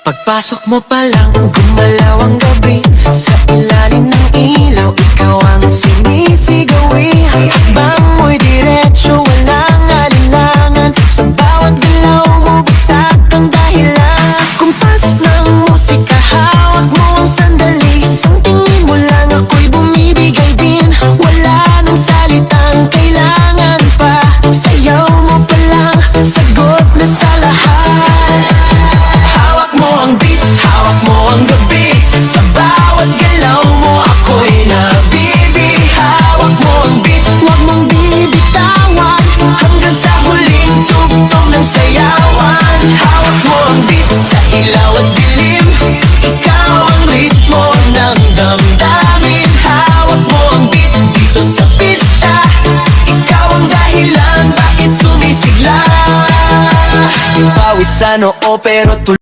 Pagpasok mo pa lang, gumalaw ang gabi. Sa ilalim ng ilaw, ikaw ang sinisigawi. Hakbang mo'y diretsyo, walang alinlangan. Sa bawat galaw mo, bagsak ang dahilan. Kumpas ng musika, hawak mo ang sandali. Isang tingin mo lang, ako'y bumibigay din. Wala nang salitang kailangan pa. Sayaw mo pa lang, sagot na sa lahat. Hawak mo ang beat, hawak mo ang gabi. Sa bawat galaw mo, ako'y nabibi. Hawak mo ang beat, huwag mong bibitawan. Hanggang sa huling tugtog ng sayawan. Hawak mo ang beat, sa ilaw at dilim. Ikaw ang ritmo ng damdamin. Hawak mo ang beat, dito sa pista. Ikaw ang dahilan, bakit sumisigla. Pawis sa noo pero